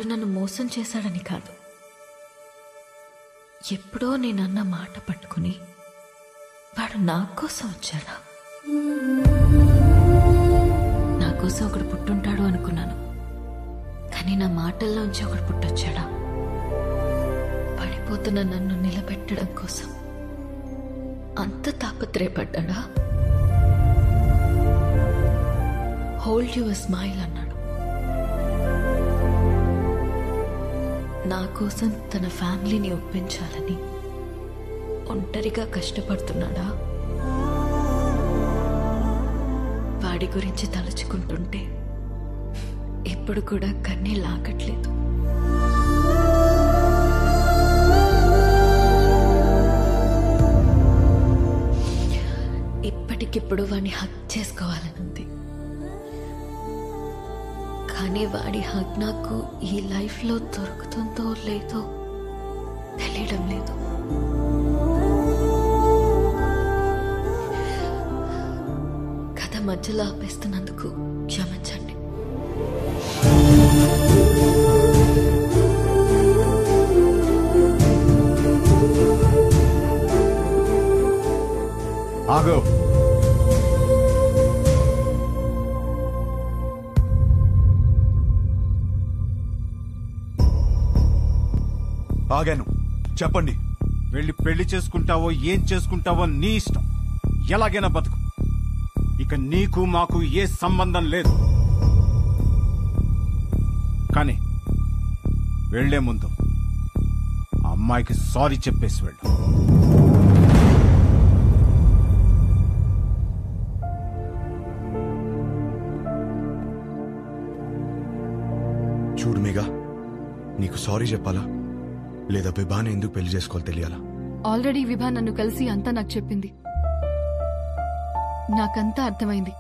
వాడు నన్ను మోసం చేశాడని కాదు, ఎప్పుడో నేనన్న మాట పట్టుకుని వాడు నా కోసం వచ్చాడా? నా కోసం ఒకడు పుట్టుంటాడు అనుకున్నాను, కానీ నా మాటల్లోంచి ఒకడు పుట్టొచ్చాడా? పడిపోతున్న నన్ను నిలబెట్టడం కోసం అంత తాపత్రయపడ్డా? హోల్డ్ యువర్ స్మైల్ అన్నాడు. నా కోసం తన ఫ్యామిలీని ఒప్పించాలని ఒంటరిగా కష్టపడుతున్నాడా? వాడి గురించి తలుచుకుంటుంటే ఇప్పుడు కూడా కన్నీళ్ళు ఆగట్లేదు. ఇప్పటికిప్పుడు వాడిని హక్ చేసుకోవాలనుంది, కానీ వాడి హక్ నాకు ఈ లైఫ్లో దొరుకుతుందో లేదో తెలియడం లేదు. కథ మధ్యలో ఆపేస్తున్నందుకు క్షమించండి. ఆగో, ఆగాను. చెప్పండి. వెళ్ళి పెళ్లి చేసుకుంటావో ఏం చేసుకుంటావో నీ ఇష్టం, ఎలాగైనా బతుకు. ఇక నీకు మాకు ఏ సంబంధం లేదు. కానీ వెళ్లే ముందు ఆ అమ్మాయికి సారీ చెప్పేసి వెళ్ళు. చూడు మేఘా, నీకు సారీ చెప్పాలా లేదా విభాని ఎందుకు పెళ్లి చేసుకోవాలి తెలియాలా? ఆల్రెడీ విభా నన్ను కలిసి అంతా నాకు చెప్పింది. నాకంతా అర్థమైంది,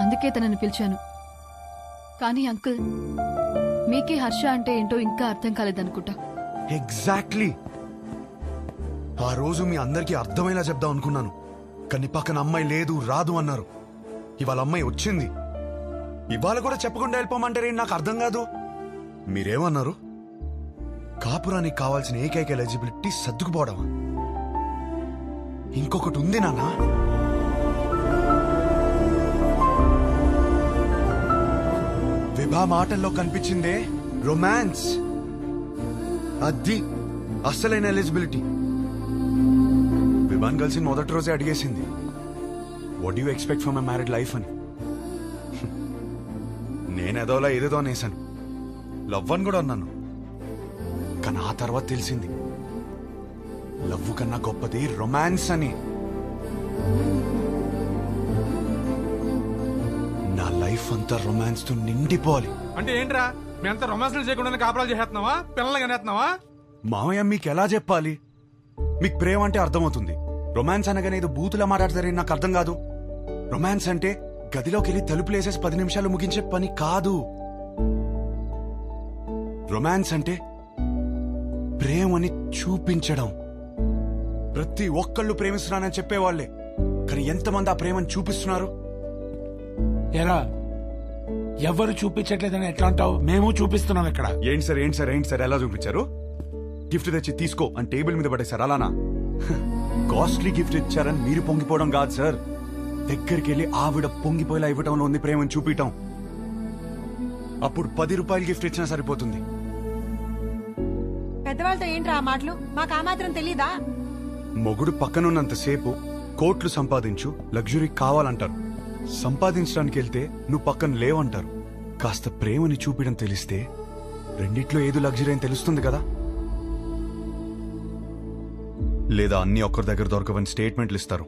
అందుకే తనని పిలిచాను. కానీ అంకుల్, మీకే హర్ష అంటే ఏంటో ఇంకా అర్థం కాలేదనుకుంటా. ఎగ్జాక్ట్లీ. ఆ రోజు మీ అందరికీ అర్థమయ్యేలా చెప్దాం అనుకున్నాను, కానీ పక్కన అమ్మాయి లేదు, రాదు అన్నారు. ఇవాళ అమ్మాయి వచ్చింది, ఇవాళ కూడా చెప్పకుండా వెళ్ళిపోమంటారే నాకు అర్థం కాదు. మీరేమన్నారు? కాపురానికి కావాల్సిన ఏకైక ఎలిజిబిలిటీ సర్దుకుపోవడమా? ఇంకొకటి ఉంది నాన్న. విభా మాటల్లో కనిపించిందే రొమాన్స్. అది అస్సలైన ఎలిజిబిలిటీ. విభాన్ కలిసి మొదటి రోజే అడిగేసింది, what you expect from my married life అని. నేనేదోలా ఏదేదో అనేసాను, లవ్ అని కూడా అన్నాను. కానీ ఆ తర్వాత తెలిసింది లవ్ కన్నా గొప్పది రొమాన్స్ అని. నా లైఫ్ అంతా రొమాన్స్ తో నిండిపోవాలి. అంటే ఏంట్రా, మీ అంతా రొమాన్స్లు చేయకుండా కాపురాలు చేస్తున్నావా, పిల్లలు కనేస్తున్నావా? మామయ్య, మీకు ఎలా చెప్పాలి? మీకు ప్రేమ అంటే అర్థమవుతుంది, రొమాన్స్ అనగానే ఏదో బూతులా మాట్లాడతారని నాకు అర్థం కాదు. రొమాన్స్ అంటే గదిలోకి వెళ్ళి తలుపులేసేసి 10 నిమిషాలు ముగించే పని కాదు. రొమాన్స్ అంటే ప్రేమని చూపించడం. ప్రతి ఒక్కళ్ళు ప్రేమిస్తున్నానని చెప్పేవాళ్లే, కానీ ఎంతమంది ఆ ప్రేమని చూపిస్తున్నారు? ఎలా ఎవరు చూపించట్లేదని ఎట్లా అంటావు? మేము చూపిస్తున్నాం ఇక్కడ. ఏంటి సార్, ఏంటి సార్, ఏంటి సార్, ఎలా చూపించారు? గిఫ్ట్ తెచ్చి తీసుకో అని టేబుల్ మీద పడేశారు, అలానా? కాస్ట్లీ గిఫ్ట్ ఇచ్చారని మీరు పొంగిపోవడం కాదు సార్, దగ్గరికి వెళ్ళి ఆవిడ పొంగిపోయేలా ఇవ్వటంలో ఉంది ప్రేమని చూపించటం. అప్పుడు 10 రూపాయలు గిఫ్ట్ ఇచ్చినా సరిపోతుంది. పెద్దవాళ్ళతో ఏంట్రా ఆ మాటలు? మాకు ఆ మాత్రం తెలీదా? మొగుడు పక్కనున్నంతసేపు కోట్లు సంపాదించు, లగ్జరీ కావాలంటారు. సంపాదించడానికి వెళ్తే నువ్వు పక్కన లేవంటారు. కాస్త ప్రేమని చూపించడం తెలిస్తే రెండిట్లో ఏదో లగ్జరీ అని తెలుస్తుంది కదా. లేదా అన్ని ఒకరి దగ్గర దొరకవని స్టేట్మెంట్లు ఇస్తారు.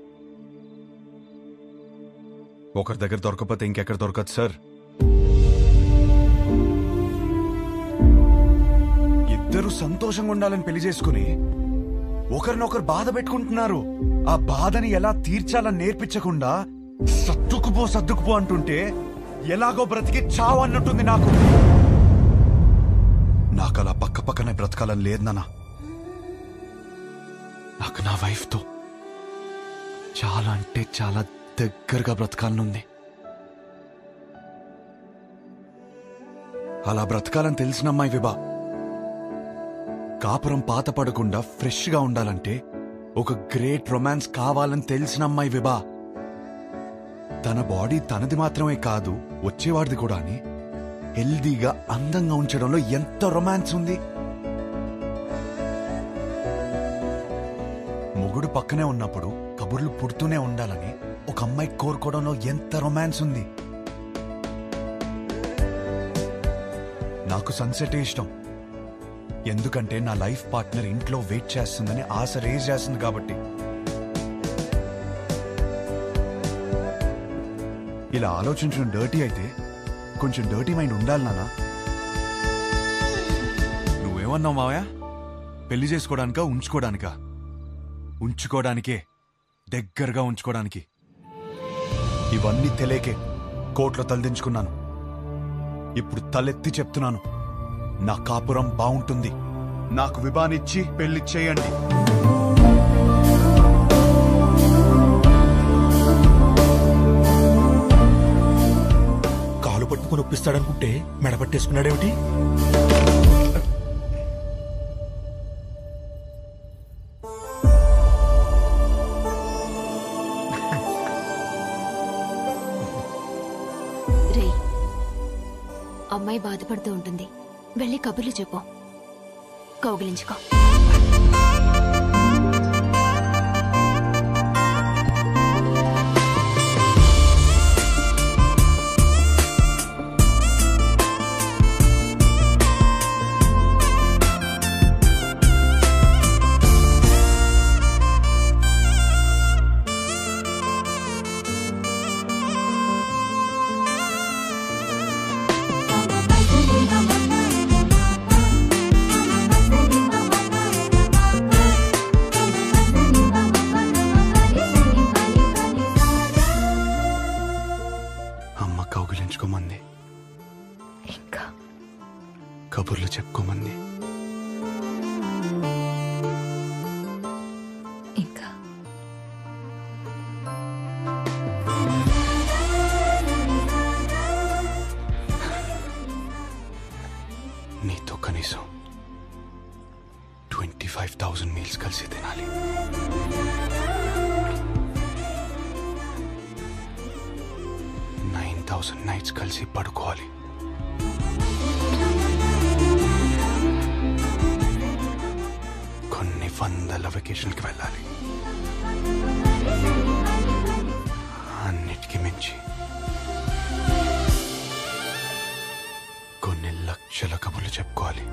ఒకరి దగ్గర దొరకకపోతే ఇంకెక్కడ దొరకదు సార్. ఇద్దరు సంతోషంగా ఉండాలని పెళ్లి చేసుకుని ఒకరినొకరు బాధ పెట్టుకుంటున్నారు. ఆ బాధని ఎలా తీర్చాలని నేర్పించకుండా సర్దుకుపో అంటుంటే ఎలాగో బ్రతికి చావు అన్నట్టుంది నాకు. నాకు అలా పక్క పక్కనే బ్రతకాలని లేదు నాన్న. నాకు నా వైఫ్ తో చాలా అంటే చాలా దగ్గరగా బ్రతకాలనుంది. అలా బ్రతకాలని తెలిసిన అమ్మాయి విభా కాపురం పాత పడకుండా ఫ్రెష్ గా ఉండాలంటే ఒక గ్రేట్ రొమాన్స్ కావాలని తెలిసిన అమ్మాయి విభా. తన బాడీ తనది మాత్రమే కాదు, వచ్చేవాడిది కూడా అని హెల్దీగా అందంగా ఉంచడంలో ఎంత రొమాన్స్ ఉంది. మొగుడు పక్కనే ఉన్నప్పుడు కబుర్లు పుడుతూనే ఉండాలని ఒక అమ్మాయి కోరుకోవడంలో ఎంత రొమాన్స్ ఉంది. నాకు సన్సెట్ ఇష్టం, ఎందుకంటే నా లైఫ్ పార్ట్నర్ ఇంట్లో వెయిట్ చేస్తుందని ఆశ రేజ్ చేస్తుంది కాబట్టి. ఇలా ఆలోచించడం డర్టీ అయితే కొంచెం డర్టీ మైండ్ ఉండాలి నాన్న. నువ్వేమన్నావు మావయ్య? పెళ్లి చేసుకోవడానికా ఉంచుకోవడానికా? ఉంచుకోవడానికే, దగ్గరగా ఉంచుకోవడానికి. ఇవన్నీ తెలియకే కోర్టులో తలదించుకున్నాను. ఇప్పుడు తలెత్తి చెప్తున్నాను, నా కాపురం బావుంటుంది. నాకు విభానిచ్చి పెళ్లి చేయండి. కాలు పట్టుకుని ఒప్పిస్తాడనుకుంటే మెడపట్టేసుకున్నాడేమిటి? రే, అమ్మాయి బాధపడుతూ ఉంటుంది, వెళ్ళి కబుర్లు చెప్పు, కౌగిలించుకో. కౌగిలించుకోమంది, ఇంకా కబుర్లు చెప్పుకోమంది. ఇంకా నీతో కనీసం 25,000 మీల్స్ కలిసి తినాలి. 9,000 నైట్స్ కలిసి పడుకోవాలి. కొన్ని వందల వెకేషన్కి వెళ్ళాలి. అన్నిటికీ మించి కొన్ని లక్షల కబుర్లు చెప్పుకోవాలి.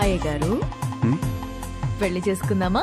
అయ్య గారు, పెళ్లి చేసుకుందామా?